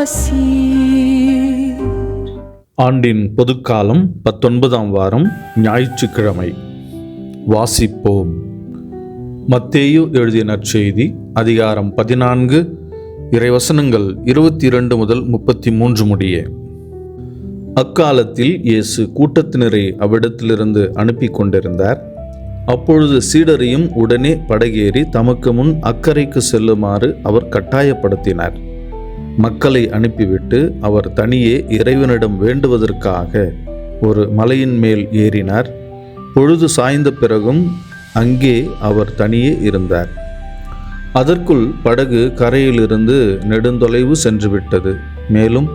ஆசீர். ஆண்டின் பொதுக்காலம் 19ஆம் வாரம் ஞாயிற்றுக்கிழமை. வாசிப்போம். மத்தேயு எழுதிய நற்செய்தி அதிகாரம் 14 இறைவசனங்கள் 22 முதல் 33 முடிய. அக்காலத்தில் இயேசு கூட்டத்தினரை அவ்விடத்திலிருந்து அனுப்பி கொண்டிருந்தார். அப்பொழுது சீடரையும் உடனே படகேறி தமக்கு முன் அக்கரைக்கு செல்லுமாறு அவர் கட்டாயப்படுத்தினார். மக்களை அனுப்பிவிட்டு அவர் தனியே இறைவனிடம் வேண்டுவதற்காக ஒரு மலையின் மேல் ஏறினார். பொழுது சாய்ந்த பிறகும் அங்கே அவர் தனியே இருந்தார். அதற்குள் படகு கரையிலிருந்து நெடுந்தொலைவு சென்றுவிட்டது. மேலும்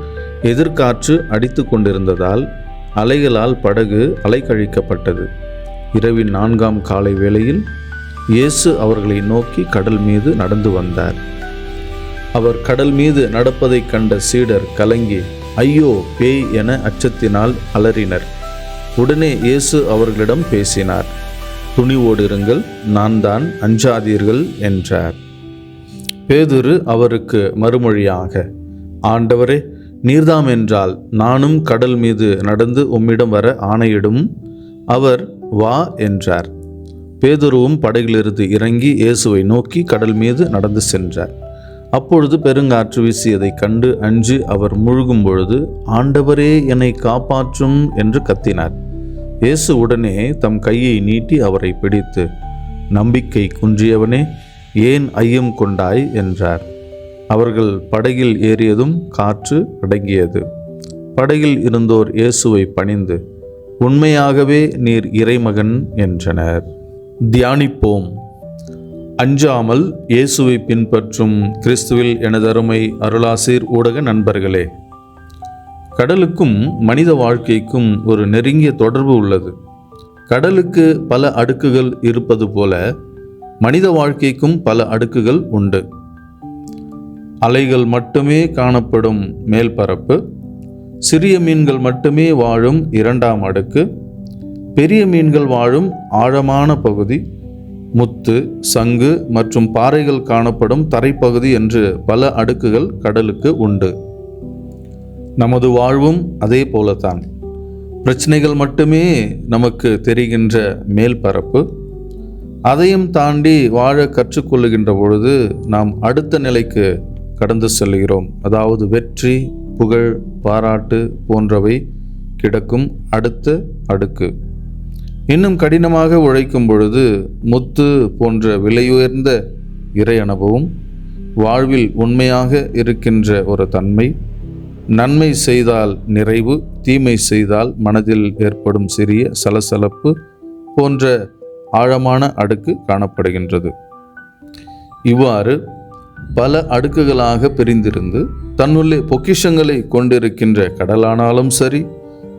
எதிர்காற்று அடித்து கொண்டிருந்ததால் அலைகளால் படகு அலைக்கழிக்கப்பட்டது. இரவின் 4ஆம் காலை வேளையில் இயேசு அவர்களை நோக்கி கடல் மீது நடந்து வந்தார். அவர் கடல் மீது நடப்பதைக் கண்ட சீடர் கலங்கி, ஐயோ பேய் என அச்சத்தினால் அலறினர். உடனே இயேசு அவர்களிடம் பேசினார். துணிவோடிருங்கள், நான் தான், அஞ்சாதீர்கள் என்றார். பேதுரு அவருக்கு மறுமொழியாக, ஆண்டவரே, நீர்தாம் என்றால் நானும் கடல் மீது நடந்து உம்மிடம் வர ஆணையிடும். அவர் வா என்றார். பேதுருவும் படகிலிருந்து இறங்கி இயேசுவை நோக்கி கடல் மீது நடந்து சென்றார். அப்பொழுது பெருங்காற்று வீசியதைக் கண்டு அஞ்சி அவர் முழுகும் பொழுது, ஆண்டவரே, என்னை காப்பாற்றும் என்று கத்தினார். இயேசு உடனே தம் கையை நீட்டி அவரை பிடித்து, நம்பிக்கை குன்றியவனே, ஏன் ஐயம் கொண்டாய் என்றார். அவர்கள் படகில் ஏறியதும் காற்று அடங்கியது. படகில் இருந்தோர் இயேசுவை பணிந்து, உண்மையாகவே நீர் இறைமகன் என்றனர். தியானிப்போம். அஞ்சாமல் இயேசுவை பின்பற்றும் கிறிஸ்துவில் எனதருமை அருளாசீர் ஊடக நண்பர்களே, கடலுக்கும் மனித வாழ்க்கைக்கும் ஒரு நெருங்கிய தொடர்பு உள்ளது. கடலுக்கு பல அடுக்குகள் இருப்பது போல மனித வாழ்க்கைக்கும் பல அடுக்குகள் உண்டு. அலைகள் மட்டுமே காணப்படும் மேல்பரப்பு, சிறிய மீன்கள் மட்டுமே வாழும் 2ஆம் அடுக்கு, பெரிய மீன்கள் வாழும் ஆழமான பகுதி, முத்து, சங்கு மற்றும் பாறைகள் காணப்படும் தரைப்பகுதி என்று பல அடுக்குகள் கடலுக்கு உண்டு. நமது வாழ்வும் அதே போலத்தான். பிரச்சனைகள் மட்டுமே நமக்கு தெரிகின்ற மேல்பரப்பு. அதையும் தாண்டி வாழ கற்றுக்கொள்ளுகின்ற பொழுது நாம் அடுத்த நிலைக்கு கடந்து செல்கிறோம். அதாவது வெற்றி, புகழ், பாராட்டு போன்றவை கிடக்கும் அடுத்த அடுக்கு. இன்னும் கடினமாக உழைக்கும் பொழுது முத்து போன்ற விலையுயர்ந்த இறை அனுபவம், வாழ்வில் உண்மையாக இருக்கின்ற ஒரு தன்மை, நன்மை செய்தால் நிறைவு, தீமை செய்தால் மனதில் ஏற்படும் சிறிய சலசலப்பு போன்ற ஆழமான அடுக்கு காணப்படுகின்றது. இவ்வாறு பல அடுக்குகளாக பிரிந்திருந்து தன்னுள்ளே பொக்கிஷங்களை கொண்டிருக்கின்ற கடலானாலும் சரி,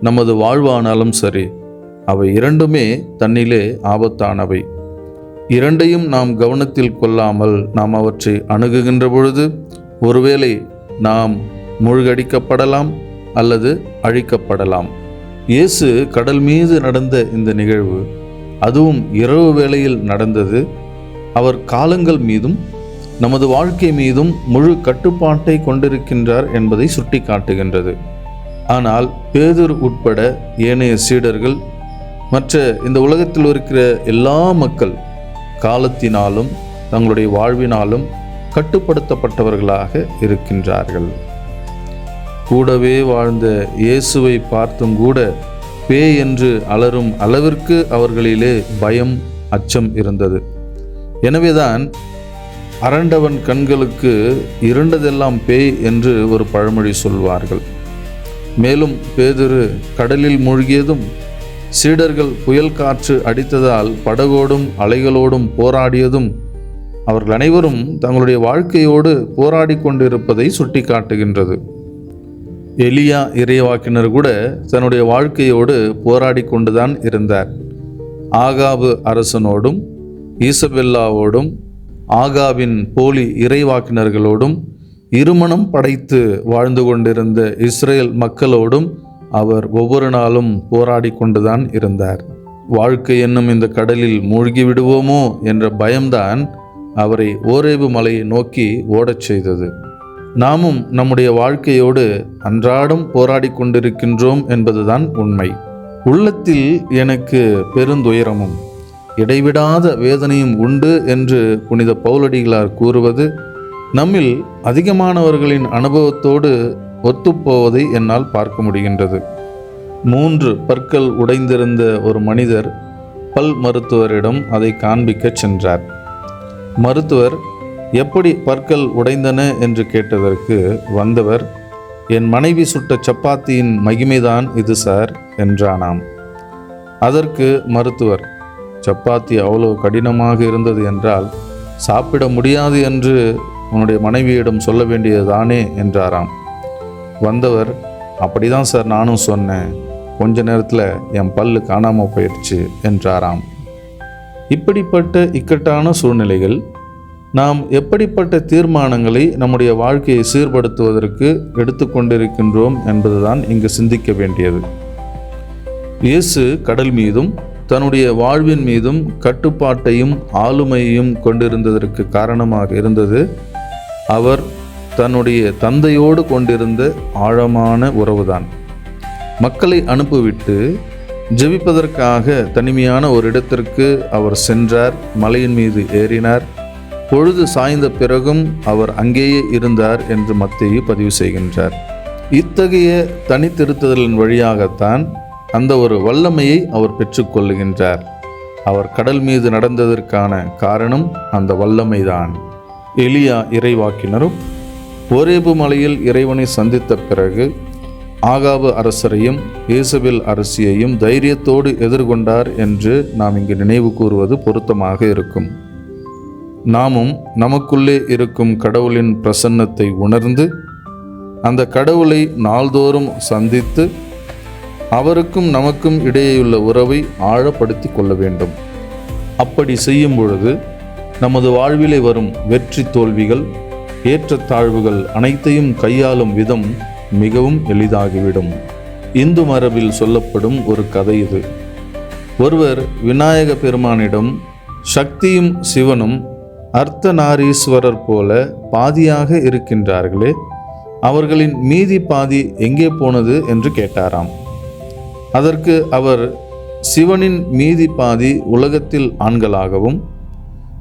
நமது வாழ்வானாலும் சரி, அவை இரண்டுமே தன்னிலே ஆபத்தானவை. இரண்டையும் நாம் கவனத்தில் கொள்ளாமல் நாம் அவற்றை அணுகுகின்ற பொழுது ஒருவேளை நாம் மூழ்கடிக்கப்படலாம் அல்லது அழிக்கப்படலாம். இயேசு கடல் மீது நடந்த இந்த நிகழ்வு, அதுவும் இரவு வேளையில் நடந்தது, அவர் காலங்கள் மீதும் நமது வாழ்க்கை மீதும் முழு கட்டுப்பாட்டை கொண்டிருக்கின்றார் என்பதை சுட்டி காட்டுகின்றது. ஆனால் பேதுரு உட்பட ஏனைய சீடர்கள், மற்ற இந்த உலகத்தில் இருக்கிற எல்லா மக்கள் காலத்தினாலும் தங்களுடைய வாழ்வினாலும் கட்டுப்படுத்தப்பட்டவர்களாக இருக்கின்றார்கள். கூடவே வாழ்ந்த இயேசுவை பார்த்தும் கூட பேய் என்று அலறும் அளவிற்கு அவர்களிலே பயம், அச்சம் இருந்தது. எனவேதான் அரண்டவன் கண்களுக்கு இருண்டதெல்லாம் பேய் என்று ஒரு பழமொழி சொல்வார்கள். மேலும் பேதுரு கடலில் மூழ்கியதும், சீடர்கள் புயல் காற்று அடித்ததால் படகோடும் அலைகளோடும் போராடியதும், அவர்கள் அனைவரும் தங்களுடைய வாழ்க்கையோடு போராடி கொண்டிருப்பதை சுட்டி காட்டுகின்றது. எலியா இறைவாக்கினர் கூட தன்னுடைய வாழ்க்கையோடு போராடி கொண்டுதான் இருந்தார். ஆகாபு அரசனோடும், ஈசபெல்லாவோடும், ஆகாவின் போலி இறைவாக்கினர்களோடும், இருமணம் படைத்து வாழ்ந்து கொண்டிருந்த இஸ்ரேல் மக்களோடும் அவர் ஒவ்வொரு நாளும் போராடி கொண்டுதான் இருந்தார். வாழ்க்கை என்னும் இந்த கடலில் மூழ்கி விடுவோமோ என்ற பயம்தான் அவரை ஓரேபு மலையை நோக்கி ஓடச் செய்தது. நாமும் நம்முடைய வாழ்க்கையோடு அன்றாடம் போராடி கொண்டிருக்கின்றோம் என்பதுதான் உண்மை. உள்ளத்தில் எனக்கு பெருந்துயரமும் இடைவிடாத வேதனையும் உண்டு என்று புனித பவுலடிகளார் கூறுவது நம்மில் அதிகமானவர்களின் அனுபவத்தோடு ஒத்துப்போவதை என்னால் பார்க்க முடிகின்றது. 3 பற்கள் உடைந்திருந்த ஒரு மனிதர் பல் மருத்துவரிடம் அதை காண்பிக்க சென்றார். மருத்துவர் எப்படி பற்கள் உடைந்தன என்று கேட்டதற்கு வந்தவர், என் மனைவி சுட்ட சப்பாத்தியின் மகிமைதான் இது சார் என்றானாம். அதற்கு மருத்துவர், சப்பாத்தி அவ்வளோ கடினமாக இருந்தது என்றால் சாப்பிட முடியாது என்று உன்னுடைய மனைவியிடம் சொல்ல வேண்டியதுதானே என்றாராம். வந்தவர், அப்படிதான் சார் நானும் சொன்னேன், கொஞ்ச நேரத்தில் என் பல்லு காணாமல் போயிடுச்சு என்றாராம். இப்படிப்பட்ட இக்கட்டான சூழ்நிலைகள் நாம் எப்படிப்பட்ட தீர்மானங்களை நம்முடைய வாழ்க்கையை சீர்படுத்துவதற்கு எடுத்துக்கொண்டிருக்கின்றோம் என்பதுதான் இங்கு சிந்திக்க வேண்டியது. இயேசு கடல் மீதும் தன்னுடைய வாழ்வின் மீதும் கட்டுப்பாட்டையும் ஆளுமையையும் கொண்டிருந்ததற்கு காரணமாக இருந்தது அவர் தன்னுடைய தந்தையோடு கொண்டிருந்த ஆழமான உறவுதான். மக்களை அனுப்பிவிட்டு ஜெபிப்பதற்காக தனிமையான ஒரு இடத்திற்கு அவர் சென்றார். மலையின் மீது ஏறினார். பொழுது சாய்ந்த பிறகும் அவர் அங்கேயே இருந்தார் என்று மத்தேயு பதிவு செய்கின்றார். இத்தகைய தனித்திருத்தலின் வழியாகத்தான் அந்த ஒரு வல்லமையை அவர் பெற்றுக்கொள்ளுகின்றார். அவர் கடல் மீது நடந்ததற்கான காரணம் அந்த வல்லமைதான். எலியா இறைவாக்கினரும் ஓரேபு மலையில் இறைவனை சந்தித்த பிறகு ஆகாபு அரசரையும் ஏசபேல் அரசியையும் தைரியத்தோடு எதிர்கொண்டார் என்று நாம் இங்கு நினைவு கூறுவது பொருத்தமாக இருக்கும். நாமும் நமக்குள்ளே இருக்கும் கடவுளின் பிரசன்னத்தை உணர்ந்து அந்த கடவுளை நாள்தோறும் சந்தித்து அவருக்கும் நமக்கும் இடையேயுள்ள உறவை ஆழப்படுத்தி கொள்ள வேண்டும். அப்படி செய்யும் பொழுது நமது வாழ்விலே வரும் வெற்றி தோல்விகள், ஏற்றத்தாழ்வுகள் அனைத்தையும் கையாளும் விதம் மிகவும் எளிதாகிவிடும். இந்து மரபில் சொல்லப்படும் ஒரு கதை இது. ஒருவர் விநாயக பெருமானிடம், சக்தியும் சிவனும் அர்த்தநாரீஸ்வரர் போல பாதியாக இருக்கின்றார்களே, அவர்களின் மீதி பாதி எங்கே போனது என்று கேட்டாராம். அதற்கு அவர், சிவனின் மீதி பாதி உலகத்தில் ஆண்களாகவும்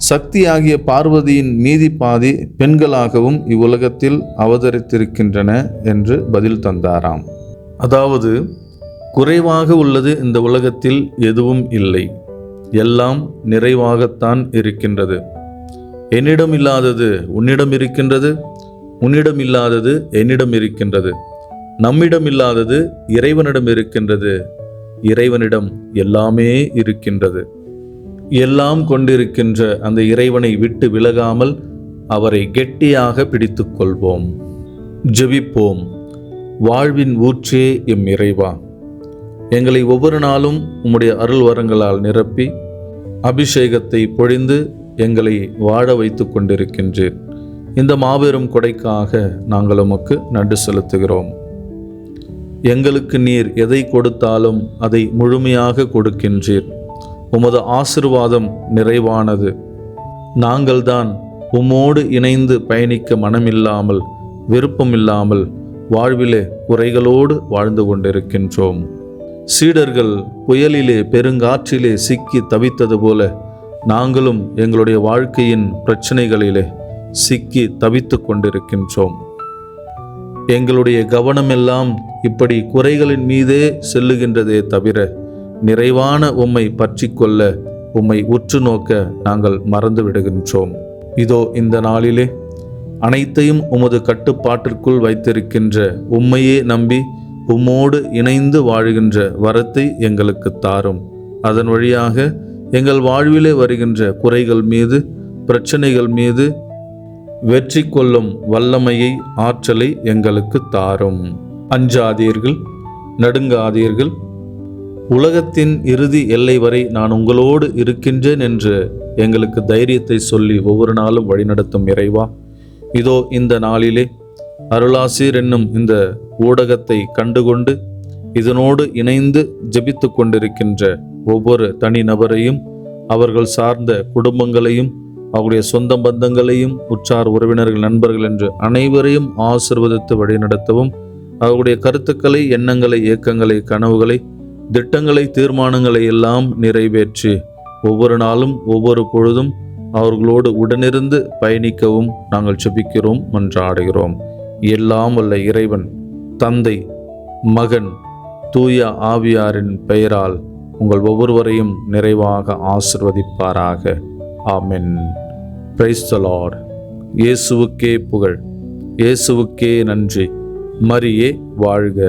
சக்தியாகிய பார்வதியின் மீதி பாதி பெண்களாகவும் இவ்வுலகத்தில் அவதரித்திருக்கின்றன என்று பதில் தந்தாராம். அதாவது, குறைவாக உள்ளது இந்த உலகத்தில் எதுவும் இல்லை, எல்லாம் நிறைவாகத்தான் இருக்கின்றது. என்னிடம் இல்லாதது உன்னிடம் இருக்கின்றது, உன்னிடம் இல்லாதது என்னிடம் இருக்கின்றது, நம்மிடம் இல்லாதது இறைவனிடம் இருக்கின்றது, இறைவனிடம் எல்லாமே இருக்கின்றது. எல்லாம் கொண்டிருக்கின்ற அந்த இறைவனை விட்டு விலகாமல் அவரை கெட்டியாக பிடித்து கொள்வோம். ஜெபிப்போம். வாழ்வின் ஊற்றே எம் இறைவா, எங்களை ஒவ்வொரு நாளும் உம்முடைய அருள் வரங்களால் நிரப்பி அபிஷேகத்தை பொழிந்து எங்களை வாழ வைத்து கொண்டிருக்கின்றீர். இந்த மாபெரும் கொடைக்காக நாங்கள் உமக்கு நன்றி செலுத்துகிறோம். எங்களுக்கு நீர் எதை கொடுத்தாலும் அதை முழுமையாக கொடுக்கின்றீர். உமது ஆசீர்வாதம் நிறைவானது. நாங்கள்தான் உம்மோடு இணைந்து பயணிக்க மனமில்லாமல், விருப்பமில்லாமல் வாழ்விலே குறைகளோடு வாழ்ந்து கொண்டிருக்கின்றோம். சீடர்கள் புயலிலே பெருங்காற்றிலே சிக்கி தவித்தது போல நாங்களும் எங்களுடைய வாழ்க்கையின் பிரச்சனைகளிலே சிக்கி தவித்து கொண்டிருக்கின்றோம். எங்களுடைய கவனமெல்லாம் இப்படி குறைகளின் மீதே செல்லுகின்றதே தவிர நிறைவான உம்மை பற்றி கொள்ள, உம்மை உற்று நோக்க நாங்கள் மறந்து விடுகின்றோம். இதோ இந்த நாளிலே அனைத்தையும் உமது கட்டுப்பாட்டிற்குள் வைத்திருக்கின்ற உம்மையே நம்பி உம்மோடு இணைந்து வாழுகின்ற வரத்தை எங்களுக்கு தாரும். அதன் வழியாக எங்கள் வாழ்விலே வருகின்ற குறைகள் மீது, பிரச்சனைகள் மீது வெற்றி கொள்ளும் வல்லமையை, ஆற்றலை எங்களுக்கு தாரும். அஞ்சாதீர்கள், நடுங்காதீர்கள். உலகத்தின் இறுதி எல்லை வரை நான் உங்களோடு இருக்கின்றேன் என்று எங்களுக்கு தைரியத்தை சொல்லி ஒவ்வொரு நாளும் வழிநடத்தும் இறைவா, இதோ இந்த நாளிலே அருளாசீர் என்னும் இந்த ஊடகத்தை கண்டுகொண்டு இதனோடு இணைந்து ஜெபித்து கொண்டிருக்கின்ற ஒவ்வொரு தனி நபரையும், அவர்கள் சார்ந்த குடும்பங்களையும், அவருடைய சொந்த பந்தங்களையும் உற்றார் உறவினர்கள் நண்பர்கள் என்று அனைவரையும் ஆசீர்வதித்து வழிநடத்தவும், அவருடைய கருத்துக்களை, எண்ணங்களை, இயக்கங்களை, கனவுகளை, திட்டங்களை, தீர்மானங்களை எல்லாம் நிறைவேற்றி ஒவ்வொரு நாளும் ஒவ்வொரு பொழுதும் அவர்களோடு உடனிருந்து பயணிக்கவும் நாங்கள் ஜெபிக்கிறோம், மன்றாடுகிறோம். எல்லாம் வல்ல இறைவன், தந்தை, மகன், தூய ஆவியாரின் பெயரால் உங்கள் ஒவ்வொருவரையும் நிறைவாக ஆசிர்வதிப்பாராக. ஆமென். Praise the Lord. இயேசுவுக்கே புகழ், இயேசுவுக்கே நன்றி. மரியே வாழ்க.